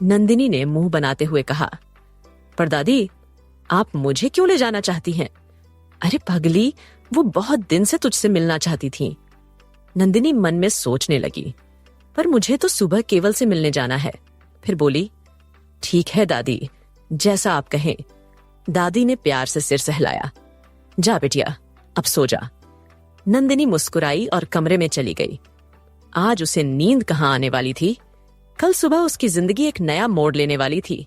नंदिनी ने मुंह बनाते हुए कहा, पर दादी, आप मुझे क्यों ले जाना चाहती हैं? अरे पगली, वो बहुत दिन से तुझसे मिलना चाहती थी। नंदिनी मन में सोचने लगी, पर मुझे तो सुबह केवल से मिलने जाना है। फिर बोली, ठीक है दादी, जैसा आप कहें। दादी ने प्यार से सिर सहलाया। जा बेटिया, अब सो जा। नंदिनी मुस्कुराई और कमरे में चली गई। आज उसे नींद कहाँ आने वाली थी। कल सुबह उसकी जिंदगी एक नया मोड़ लेने वाली थी।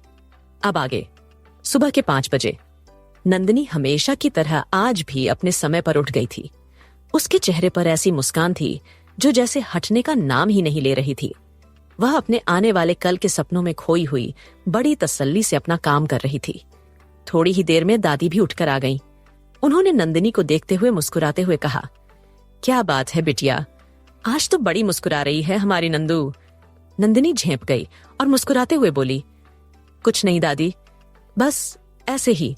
अब आगे सुबह के 5 बजे नंदिनी हमेशा की तरह आज भी अपने समय पर उठ गई थी। उसके चेहरे पर ऐसी मुस्कान थी जो जैसे हटने का नाम ही नहीं ले रही थी। वह अपने आने वाले कल के सपनों में खोई हुई बड़ी तसल्ली से अपना काम कर रही थी। थोड़ी ही देर में दादी भी उठकर आ गईं। उन्होंने नंदिनी को देखते हुए मुस्कुराते हुए कहा, क्या बात है बिटिया, आज तो बड़ी मुस्कुरा रही है हमारी नंदू। नंदिनी झेंप गई और मुस्कुराते हुए बोली, कुछ नहीं दादी, बस ऐसे ही।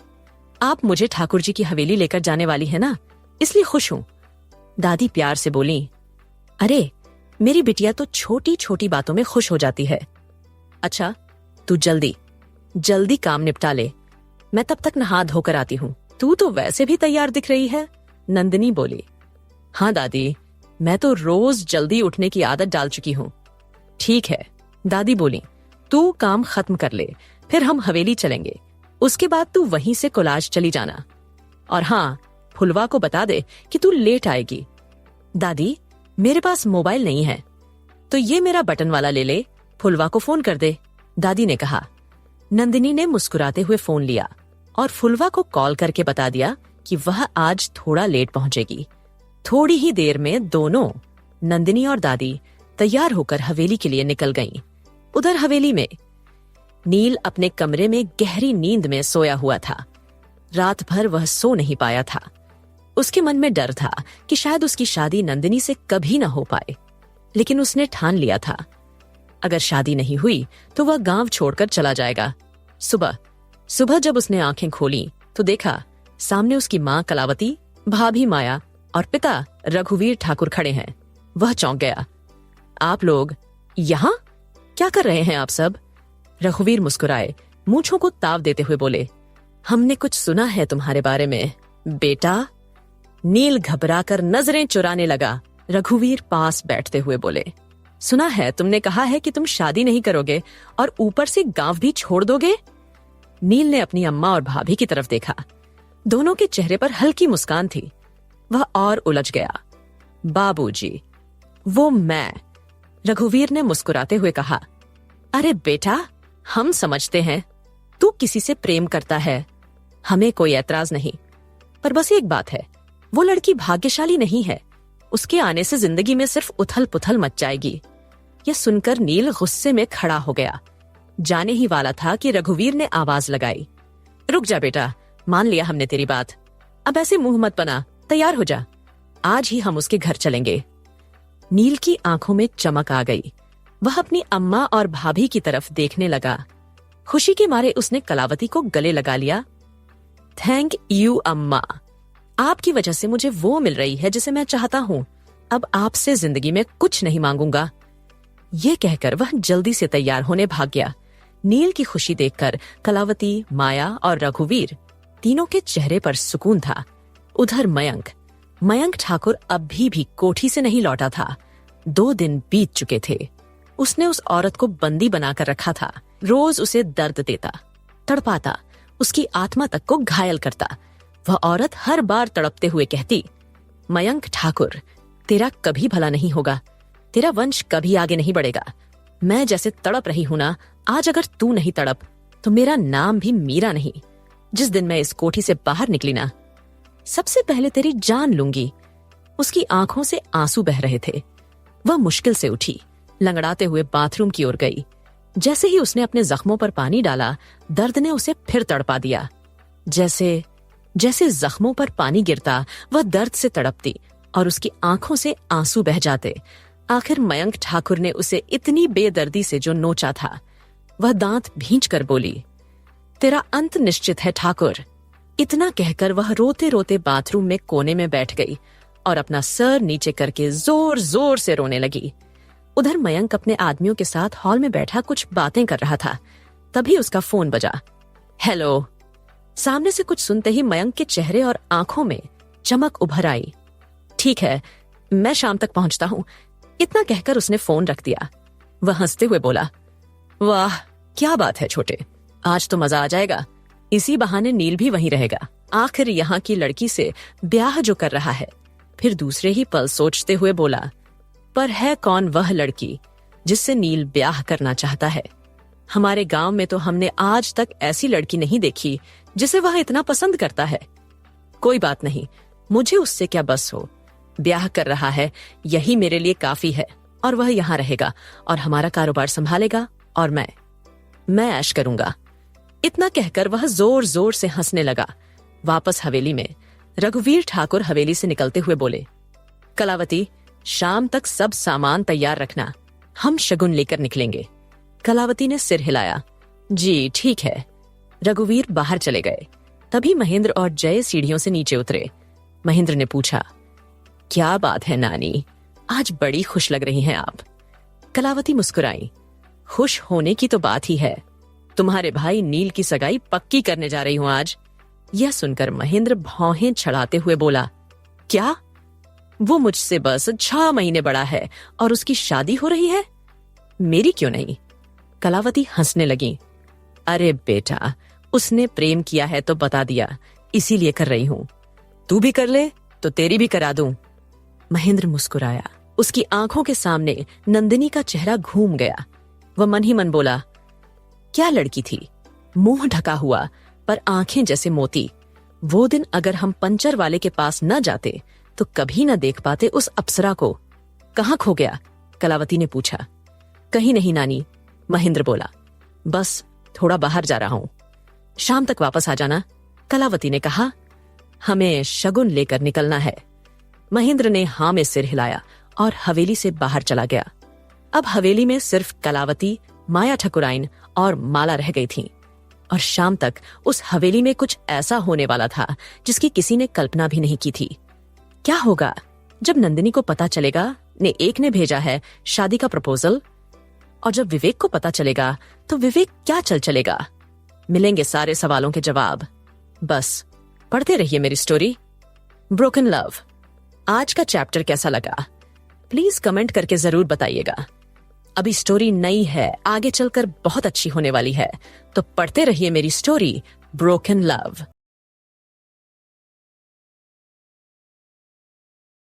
आप मुझे ठाकुर जी की हवेली लेकर जाने वाली है ना, इसलिए खुश हूं। दादी प्यार से बोली, अरे मेरी बिटिया तो छोटी छोटी बातों में खुश हो जाती है। अच्छा, तू जल्दी जल्दी काम निपटा ले, मैं तब तक नहा धोकर आती हूँ। तू तो वैसे भी तैयार दिख रही है, नंदिनी बोली। हाँ दादी, मैं तो रोज जल्दी उठने की आदत डाल चुकी हूँ। ठीक है, दादी बोली, तू काम खत्म कर ले, फिर हम हवेली चलेंगे। उसके बाद तू वहीं से कोलाज चली जाना। और हाँ, फुलवा को बता दे कि तू लेट आएगी। दादी, मेरे पास मोबाइल नहीं है, तो ये मेरा बटन वाला ले ले, फुलवा को फोन कर दे, दादी ने कहा। नंदिनी ने मुस्कुराते हुए फोन लिया और फुलवा को कॉल करके बता दिया कि वह आज थोड़ा लेट पहुंचेगी। थोड़ी ही देर में दोनों, नंदिनी और दादी, तैयार होकर हवेली के लिए निकल गईं। उधर हवेली में नील अपने कमरे में गहरी नींद में सोया हुआ था। रात भर वह सो नहीं पाया था। उसके मन में डर था कि शायद उसकी शादी नंदिनी से कभी न हो पाए, लेकिन उसने ठान लिया था, अगर शादी नहीं हुई तो वह गांव छोड़कर चला जाएगा। सुबह जब उसने आंखें खोली तो देखा सामने उसकी माँ कलावती, भाभी माया और पिता रघुवीर ठाकुर खड़े हैं। वह चौंक गया। आप लोग यहाँ क्या कर रहे हैं आप सब? रघुवीर मुस्कुराए, मूंछों को ताव देते हुए बोले, हमने कुछ सुना है तुम्हारे बारे में बेटा। नील घबराकर नजरें चुराने लगा। रघुवीर पास बैठते हुए बोले, सुना है तुमने कहा है कि तुम शादी नहीं करोगे और ऊपर से गांव भी छोड़ दोगे। नील ने अपनी अम्मा और भाभी की तरफ देखा। दोनों के चेहरे पर हल्की मुस्कान थी। वह और उलझ गया। बाबूजी, वो मैं। रघुवीर ने मुस्कुराते हुए कहा, अरे बेटा, हम समझते हैं तू किसी से प्रेम करता है, हमें कोई ऐतराज नहीं, पर बस एक बात है, वो लड़की भाग्यशाली नहीं है। उसके आने से जिंदगी में सिर्फ उथल पुथल मच जाएगी। यह सुनकर नील गुस्से में खड़ा हो गया। जाने ही वाला था कि रघुवीर ने आवाज लगाई, रुक जा बेटा, मान लिया हमने तेरी बात, अब ऐसे मुंह मत बना, तैयार हो जा, आज ही हम उसके घर चलेंगे। नील की आंखों में चमक आ गई। वह अपनी अम्मा और भाभी की तरफ देखने लगा। खुशी के मारे उसने कलावती को गले लगा लिया। थैंक यू अम्मा, आपकी वजह से मुझे वो मिल रही है जिसे मैं चाहता हूँ। अब आपसे जिंदगी में कुछ नहीं मांगूंगा। ये कहकर वह जल्दी से तैयार होने भाग गया। नील की खुशी देखकर कलावती, माया और रघुवीर तीनों के चेहरे पर सुकून था। उधर मयंक ठाकुर अभी भी कोठी से नहीं लौटा था। 2 दिन बीत चुके थे। उसने उस औरत को बंदी बनाकर रखा था। रोज उसे दर्द देता, तड़पाता, उसकी आत्मा तक को घायल करता। वह औरत हर बार तड़पते हुए कहती, मयंक ठाकुर, तेरा कभी भला नहीं होगा, तेरा वंश कभी आगे नहीं बढ़ेगा। मैं जैसे तड़प रही हूं ना, आज अगर तू नहीं तड़प तो मेरा नाम भी मीरा नहीं। जिस दिन मैं इस कोठी से बाहर निकली ना, सबसे पहले तेरी जान लूंगी। उसकी आंखों से आंसू बह रहे थे। वह मुश्किल से उठी, लंगड़ाते हुए बाथरूम की ओर गई। जैसे ही उसने अपने जख्मों पर पानी डाला, दर्द ने उसे फिर तड़पा दिया। जैसे जख्मों पर पानी गिरता, वह दर्द से तड़पती और उसकी आंखों से आंसू बह जाते। आखिर मयंक ठाकुर ने उसे इतनी बेदर्दी से जो नोचा था, वह दांत भींच कर बोली, तेरा अंत निश्चित है ठाकुर। इतना कहकर वह रोते रोते बाथरूम में कोने में बैठ गई और अपना सर नीचे करके जोर जोर से रोने लगी। उधर मयंक अपने आदमियों के साथ हॉल में बैठा कुछ बातें कर रहा था। तभी उसका फोन बजा। हेलो। सामने से कुछ सुनते ही मयंक के चेहरे और आंखों में चमक उभर आई। ठीक है, मैं शाम तक पहुंचता हूं। इतना कहकर उसने फोन रख दिया। वह हंसते हुए बोला, वाह क्या बात है छोटे, आज तो मजा आ जाएगा। इसी बहाने नील भी वहीं रहेगा। आखिर यहाँ की लड़की से ब्याह जो कर रहा है। फिर दूसरे ही पल सोचते हुए बोला, पर है कौन वह लड़की जिससे नील ब्याह करना चाहता है? हमारे गांव में तो हमने आज तक ऐसी लड़की नहीं देखी जिसे वह इतना पसंद करता है। कोई बात नहीं, मुझे उससे क्या बस हो। ब्याह कर रहा है, यही मेरे लिए काफी है। और वह यहाँ रहेगा और हमारा कारोबार संभालेगा और मैं ऐश करूंगा। इतना कहकर वह जोर जोर से हंसने लगा। वापस हवेली में रघुवीर ठाकुर हवेली से निकलते हुए बोले, कलावती, शाम तक सब सामान तैयार रखना, हम शगुन लेकर निकलेंगे। कलावती ने सिर हिलाया। जी ठीक है। रघुवीर बाहर चले गए। तभी महेंद्र और जय सीढ़ियों से नीचे उतरे। महेंद्र ने पूछा, क्या बात है नानी, आज बड़ी खुश लग रही हैं आप। कलावती मुस्कुराई। खुश होने की तो बात ही है। तुम्हारे भाई नील की सगाई पक्की करने जा रही हूं आज। यह सुनकर महेंद्र भौहें छड़ाते हुए बोला, क्या? वो मुझसे बस 6 महीने बड़ा है और उसकी शादी हो रही है? मेरी क्यों नहीं? कलावती हंसने लगी। अरे बेटा, उसने प्रेम किया है तो बता दिया, इसीलिए कर रही हूं। तू भी कर ले तो तेरी भी करा दूं। महेंद्र मुस्कुराया। उसकी आंखों के सामने नंदिनी का चेहरा घूम गया। वह मन ही मन बोला, क्या लड़की थी, मुंह ढका हुआ पर आंखें जैसे मोती। वो दिन अगर हम पंचर वाले के पास न जाते तो कभी न देख पाते उस अप्सरा को। कहाँ खो गया? कलावती ने पूछा। कहीं नहीं नानी, महेंद्र बोला, बस थोड़ा बाहर जा रहा हूं, शाम तक वापस आ जाना। कलावती ने कहा, हमें शगुन लेकर निकलना है। महेंद्र ने हाँ में सिर हिलाया और हवेली से बाहर चला गया। अब हवेली में सिर्फ कलावती, माया ठकुराइन और माला रह गई थीं। और शाम तक उस हवेली में कुछ ऐसा होने वाला था जिसकी किसी ने कल्पना भी नहीं की थी। क्या होगा जब नंदिनी को पता चलेगा एक ने भेजा है शादी का प्रपोजल? और जब विवेक को पता चलेगा तो विवेक क्या चलेगा? मिलेंगे सारे सवालों के जवाब। बस पढ़ते रहिए मेरी स्टोरी ब्रोकन लव। आज का चैप्टर कैसा लगा प्लीज कमेंट करके जरूर बताइएगा। अभी स्टोरी नई है, आगे चलकर बहुत अच्छी होने वाली है, तो पढ़ते रहिए मेरी स्टोरी ब्रोकन लव।